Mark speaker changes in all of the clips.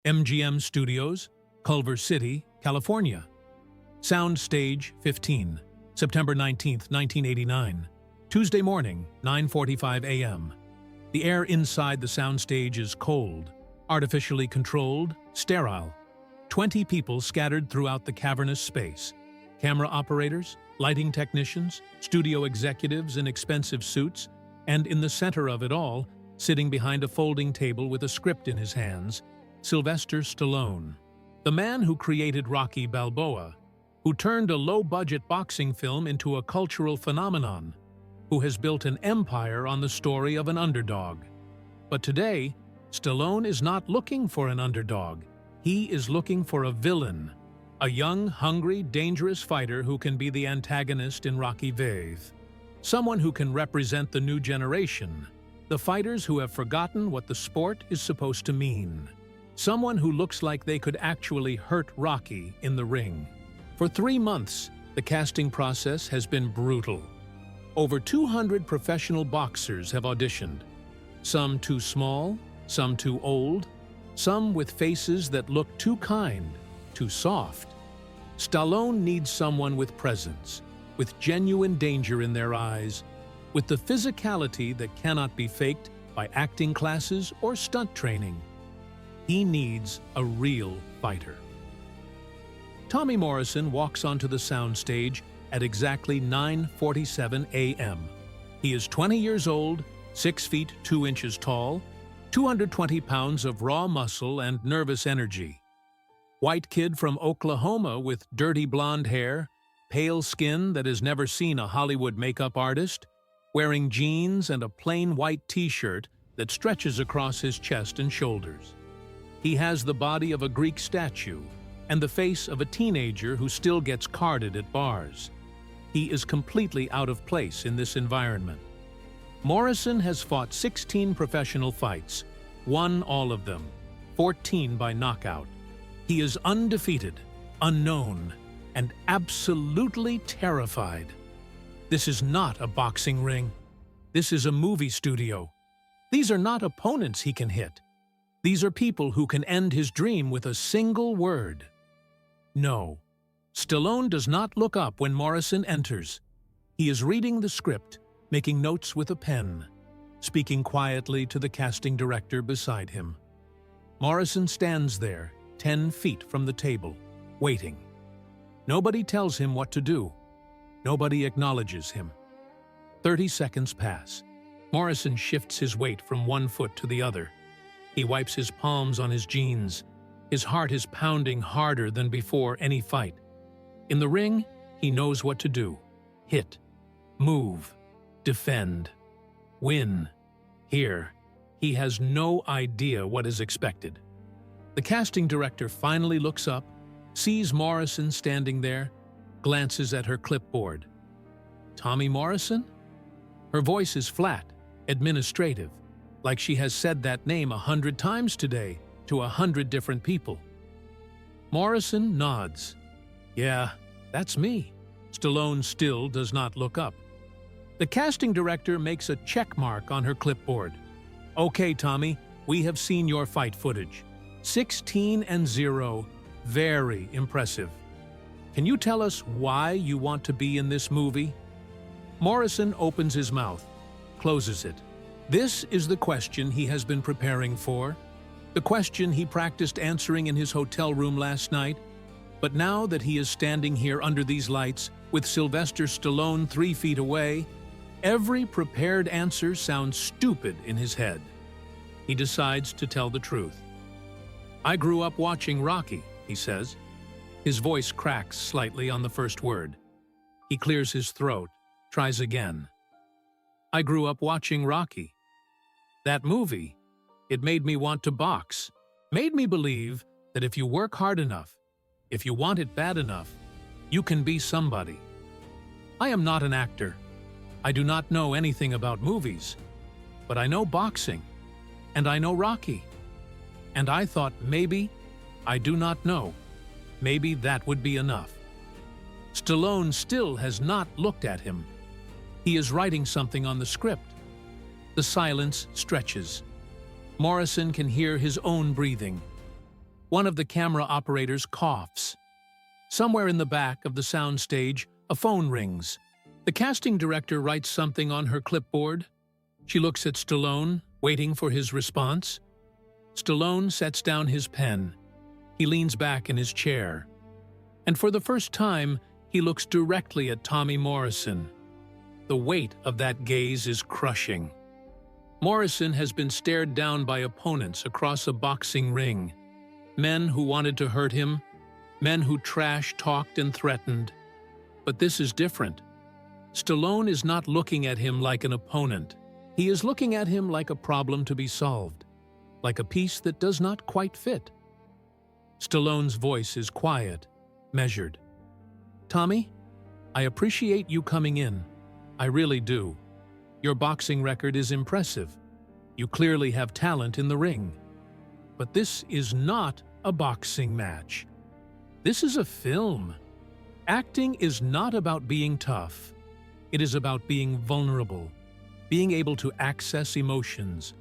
Speaker 1: MGM Studios, Culver City, California. Sound Stage 15, September 19, 1989. Tuesday morning, 9:45 a.m. The air inside the soundstage is cold, artificially controlled, sterile. 20 people scattered throughout the cavernous space. Camera operators, lighting technicians, studio executives in expensive suits, and in the center of it all, sitting behind a folding table with a script in his hands, Sylvester Stallone, the man who created Rocky Balboa, who turned a low-budget boxing film into a cultural phenomenon, who has built an empire on the story of an underdog. But today, Stallone is not looking for an underdog. He is looking for a villain, a young, hungry, dangerous fighter who can be the antagonist in Rocky V. Someone who can represent the new generation, the fighters who have forgotten what the sport is supposed to mean. Someone who looks like they could actually hurt Rocky in the ring. For 3 months, the casting process has been brutal. Over 200 professional boxers have auditioned. Some too small, some too old, some with faces that look too kind, too soft. Stallone needs someone with presence, with genuine danger in their eyes, with the physicality that cannot be faked by acting classes or stunt training. He needs a real fighter. Tommy Morrison walks onto the soundstage at exactly 9:47 a.m. He is 20 years old, 6 feet 2 inches tall, 220 pounds of raw muscle and nervous energy. White kid from Oklahoma with dirty blonde hair, pale skin that has never seen a Hollywood makeup artist, wearing jeans and a plain white t-shirt that stretches across his chest and shoulders. He has the body of a Greek statue and the face of a teenager who still gets carded at bars. He is completely out of place in this environment. Morrison has fought 16 professional fights, won all of them, 14 by knockout. He is undefeated, unknown, and absolutely terrified. This is not a boxing ring. This is a movie studio. These are not opponents he can hit. These are people who can end his dream with a single word. No. Stallone does not look up when Morrison enters. He is reading the script, making notes with a pen, speaking quietly to the casting director beside him. Morrison stands there, 10 feet from the table, waiting. Nobody tells him what to do. Nobody acknowledges him. 30 seconds pass. Morrison shifts his weight from one foot to the other. He wipes his palms on his jeans. His heart is pounding harder than before any fight. In the ring, he knows what to do. Hit, move, defend, win. Here, he has no idea what is expected. The casting director finally looks up, sees Morrison standing there, glances at her clipboard. Tommy Morrison? Her voice is flat, administrative, like she has said that name 100 times today to 100 different people. Morrison nods. Yeah, that's me. Stallone still does not look up. The casting director makes a check mark on her clipboard. Okay, Tommy, we have seen your fight footage. 16-0. Very impressive. Can you tell us why you want to be in this movie? Morrison opens his mouth, closes it. This is the question he has been preparing for, the question he practiced answering in his hotel room last night. But now that he is standing here under these lights, with Sylvester Stallone 3 feet away, every prepared answer sounds stupid in his head. He decides to tell the truth. I grew up watching Rocky, he says. His voice cracks slightly on the first word. He clears his throat, tries again. I grew up watching Rocky. That movie, it made me want to box, made me believe that if you work hard enough, if you want it bad enough, you can be somebody. I am not an actor. I do not know anything about movies, but I know boxing, and I know Rocky. And I thought maybe, I do not know, maybe that would be enough. Stallone still has not looked at him. He is writing something on the script. The silence stretches. Morrison can hear his own breathing. One of the camera operators coughs. Somewhere in the back of the soundstage, a phone rings. The casting director writes something on her clipboard. She looks at Stallone, waiting for his response. Stallone sets down his pen. He leans back in his chair. And for the first time, he looks directly at Tommy Morrison. The weight of that gaze is crushing. Morrison has been stared down by opponents across a boxing ring. Men who wanted to hurt him, men who trash-talked and threatened. But this is different. Stallone is not looking at him like an opponent. He is looking at him like a problem to be solved, like a piece that does not quite fit. Stallone's voice is quiet, measured. "Tommy, I appreciate you coming in. I really do. Your boxing record is impressive. You clearly have talent in the ring. But this is not a boxing match. This is a film. Acting is not about being tough. It is about being vulnerable, being able to access emotions,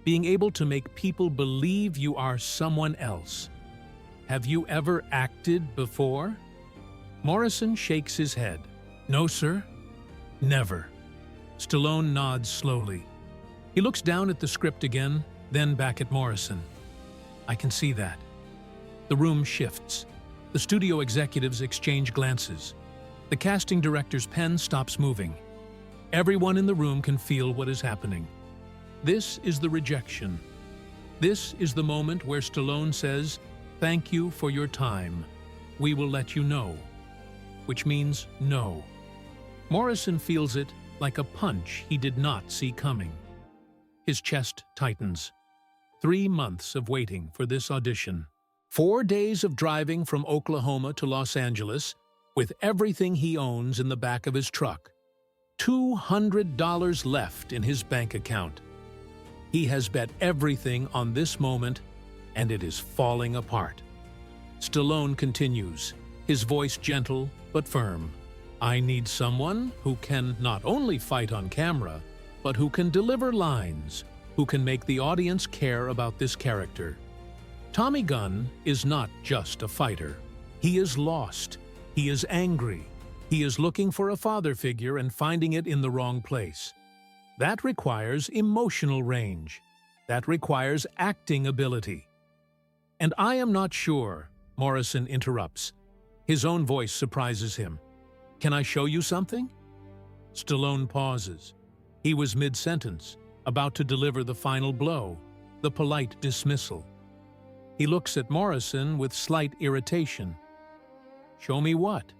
Speaker 1: being able to make people believe you are someone else. Have you ever acted before?" Morrison shakes his head. "No, sir. Never." Stallone nods slowly. He looks down at the script again, then back at Morrison. "I can see that." The room shifts. The studio executives exchange glances. The casting director's pen stops moving. Everyone in the room can feel what is happening. This is the rejection. This is the moment where Stallone says, "Thank you for your time. We will let you know." Which means no. Morrison feels it like a punch he did not see coming. His chest tightens. 3 months of waiting for this audition. 4 days of driving from Oklahoma to Los Angeles with everything he owns in the back of his truck. $200 left in his bank account. He has bet everything on this moment, and it is falling apart. Stallone continues, his voice gentle but firm. "I need someone who can not only fight on camera, but who can deliver lines, who can make the audience care about this character." Tommy Gunn is not just a fighter. He is lost. He is angry. He is looking for a father figure and finding it in the wrong place. That requires emotional range. That requires acting ability. "And I am not sure," Morrison interrupts. His own voice surprises him. "Can I show you something?" Stallone pauses. He was mid-sentence, about to deliver the final blow, the polite dismissal. He looks at Morrison with slight irritation. "Show me what?"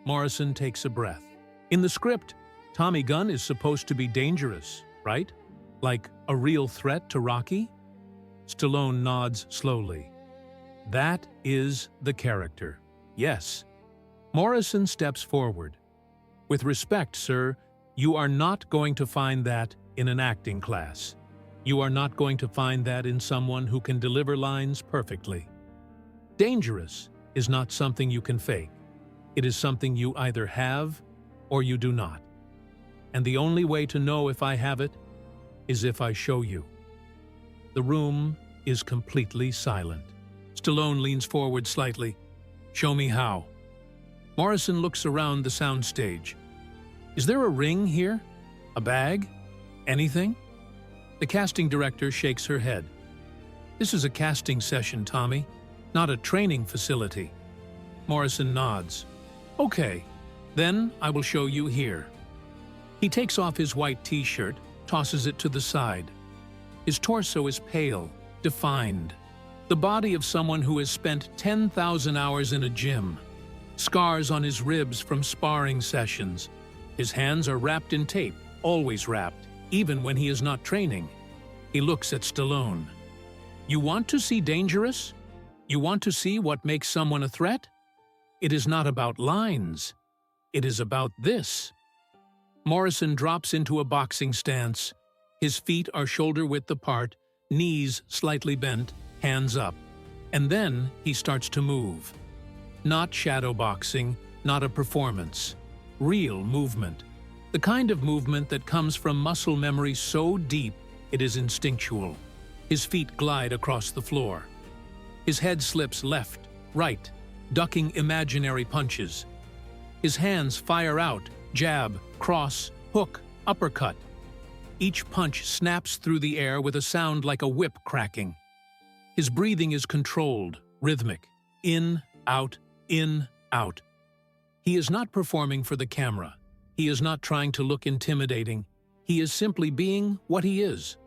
Speaker 1: Morrison takes a breath. In the script, Tommy Gunn is supposed to be dangerous, right? Like a real threat to Rocky? Stallone nods slowly. "That is the character. Yes." Morrison steps forward. "With respect, sir, you are not going to find that in an acting class. You are not going to find that in someone who can deliver lines perfectly. Dangerous is not something you can fake. It is something you either have or you do not. And the only way to know if I have it is if I show you." The room is completely silent. Stallone leans forward slightly. "Show me how." Morrison looks around the soundstage. "Is there a ring here? A bag? Anything?" The casting director shakes her head. "This is a casting session, Tommy, not a training facility." Morrison nods. "Okay, then I will show you here." He takes off his white t-shirt, tosses it to the side. His torso is pale, defined. The body of someone who has spent 10,000 hours in a gym. Scars on his ribs from sparring sessions. His hands are wrapped in tape, always wrapped, even when he is not training. He looks at Stallone. "You want to see dangerous? You want to see what makes someone a threat? It is not about lines. It is about this." Morrison drops into a boxing stance. His feet are shoulder-width apart, knees slightly bent, hands up. And then he starts to move. Not shadow boxing, not a performance. Real movement. The kind of movement that comes from muscle memory so deep it is instinctual. His feet glide across the floor. His head slips left, right, ducking imaginary punches. His hands fire out, jab, cross, hook, uppercut. Each punch snaps through the air with a sound like a whip cracking. His breathing is controlled, rhythmic. In, out, in, out. He is not performing for the camera. He is not trying to look intimidating. He is simply being what he is,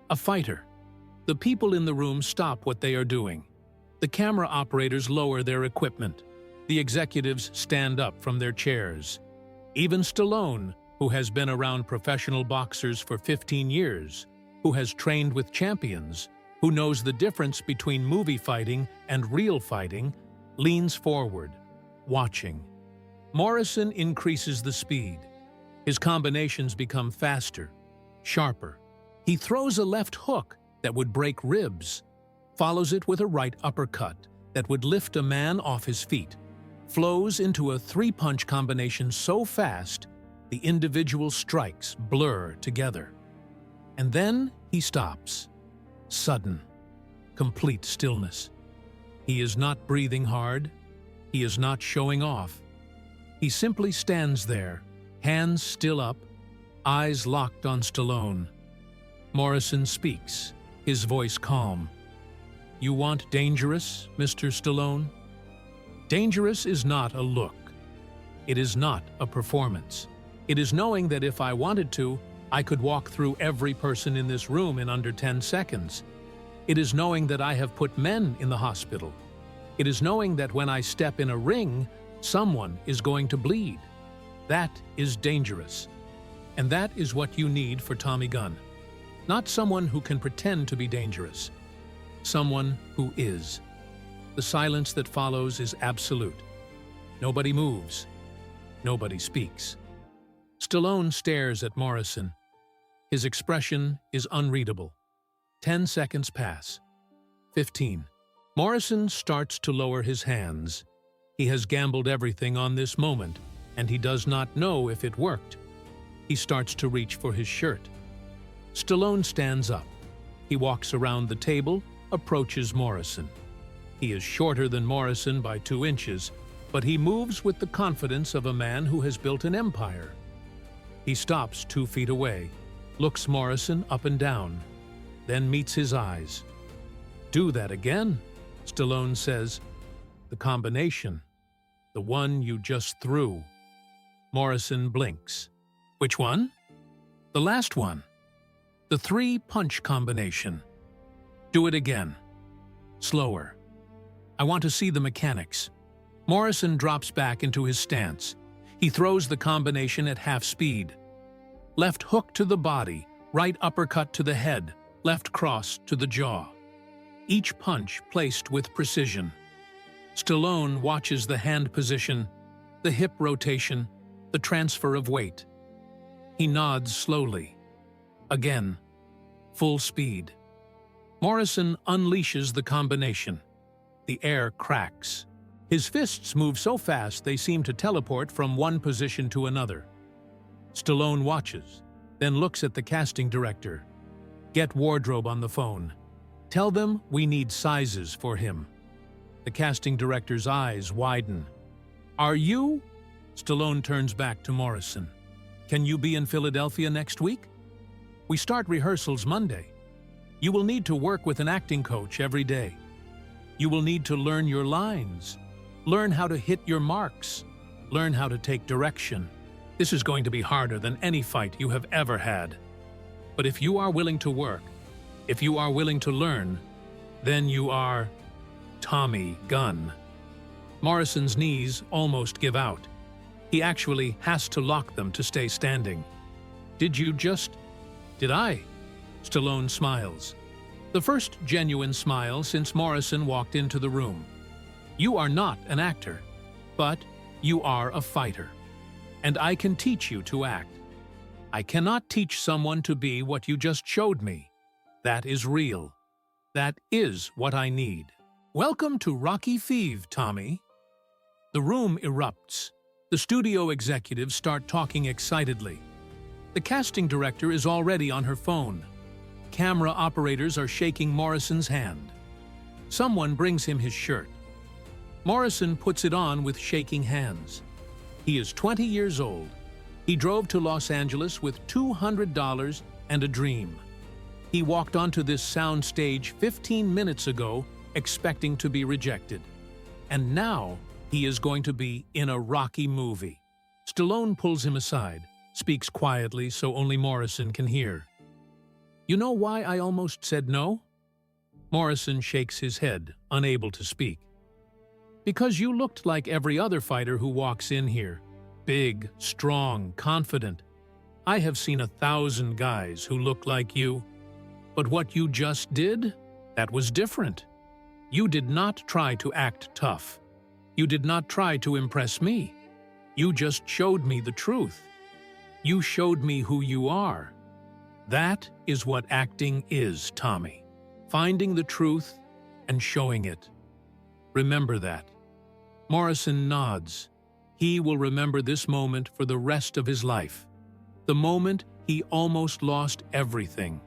Speaker 1: a fighter. The people in the room stop what they are doing. The camera operators lower their equipment. The executives stand up from their chairs. Even Stallone, who has been around professional boxers for 15 years, who has trained with champions, who knows the difference between movie fighting and real fighting, leans forward, watching. Morrison increases the speed. His combinations become faster, sharper. He throws a left hook that would break ribs, follows it with a right uppercut that would lift a man off his feet, flows into a three-punch combination so fast the individual strikes blur together. And then he stops. Sudden, complete stillness. He is not breathing hard. He is not showing off. He simply stands there, hands still up, eyes locked on Stallone. Morrison speaks, his voice calm. "You want dangerous, Mr. Stallone?" Dangerous is not a look. It is not a performance. It is knowing that if I wanted to, I could walk through every person in this room in under 10 seconds. It is knowing that I have put men in the hospital. It is knowing that when I step in a ring, someone is going to bleed. That is dangerous. And that is what you need for Tommy Gunn. Not someone who can pretend to be dangerous. Someone who is. The silence that follows is absolute. Nobody moves. Nobody speaks. Stallone stares at Morrison. His expression is unreadable. 10 seconds pass. 15. Morrison starts to lower his hands. He has gambled everything on this moment, and he does not know if it worked. He starts to reach for his shirt. Stallone stands up. He walks around the table, approaches Morrison. He is shorter than Morrison by 2 inches, but he moves with the confidence of a man who has built an empire. He stops 2 feet away, looks Morrison up and down, then meets his eyes. "Do that again," Stallone says. "The combination. The one you just threw." Morrison blinks. "Which one?" "The last one. The 3-punch combination." "Do it again. Slower. I want to see the mechanics." Morrison drops back into his stance. He throws the combination at half speed. Left hook to the body, right uppercut to the head, left cross to the jaw. Each punch placed with precision. Stallone watches the hand position, the hip rotation, the transfer of weight. He nods slowly. Again, full speed. Morrison unleashes the combination. The air cracks. His fists move so fast they seem to teleport from one position to another. Stallone watches, then looks at the casting director. "Get wardrobe on the phone. Tell them we need sizes for him." The casting director's eyes widen. "Are you?" Stallone turns back to Morrison. "Can you be in Philadelphia next week? We start rehearsals Monday. You will need to work with an acting coach every day. You will need to learn your lines, learn how to hit your marks, learn how to take direction. This is going to be harder than any fight you have ever had. But if you are willing to work, if you are willing to learn, then you are Tommy Gunn." Morrison's knees almost give out. He actually has to lock them to stay standing. "Did I?" Stallone smiles. The first genuine smile since Morrison walked into the room. "You are not an actor, but you are a fighter. And I can teach you to act. I cannot teach someone to be what you just showed me. That is real. That is what I need. Welcome to Rocky Feeve, Tommy." The room erupts. The studio executives start talking excitedly. The casting director is already on her phone. Camera operators are shaking Morrison's hand. Someone brings him his shirt. Morrison puts it on with shaking hands. He is 20 years old. He drove to Los Angeles with $200 and a dream. He walked onto this sound stage 15 minutes ago expecting to be rejected. And now he is going to be in a Rocky movie. Stallone pulls him aside, speaks quietly so only Morrison can hear. "You know why I almost said no?" Morrison shakes his head, unable to speak. "Because you looked like every other fighter who walks in here. Big, strong, confident. I have seen 1,000 guys who look like you. But what you just did, that was different. You did not try to act tough. You did not try to impress me. You just showed me the truth. You showed me who you are. That is what acting is, Tommy. Finding the truth and showing it. Remember that." Morrison nods. He will remember this moment for the rest of his life. The moment he almost lost everything.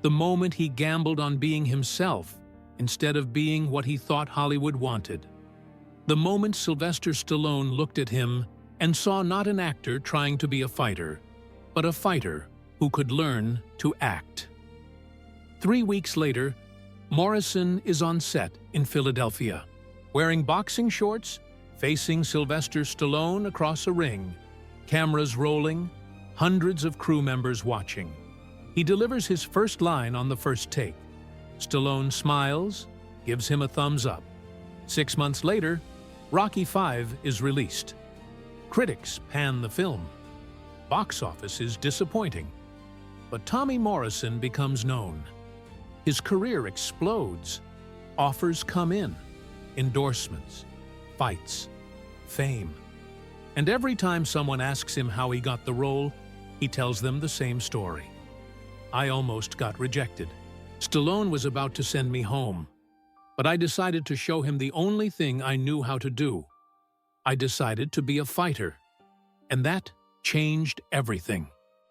Speaker 1: The moment he gambled on being himself instead of being what he thought Hollywood wanted. The moment Sylvester Stallone looked at him and saw not an actor trying to be a fighter, but a fighter who could learn to act. 3 weeks later, Morrison is on set in Philadelphia, wearing boxing shorts, facing Sylvester Stallone across a ring, cameras rolling, hundreds of crew members watching. He delivers his first line on the first take. Stallone smiles, gives him a thumbs up. 6 months later, Rocky V is released. Critics pan the film. Box office is disappointing. But Tommy Morrison becomes known. His career explodes. Offers come in. Endorsements, fights, fame. And every time someone asks him how he got the role, he tells them the same story. "I almost got rejected. Stallone was about to send me home. But I decided to show him the only thing I knew how to do. I decided to be a fighter. And that changed everything."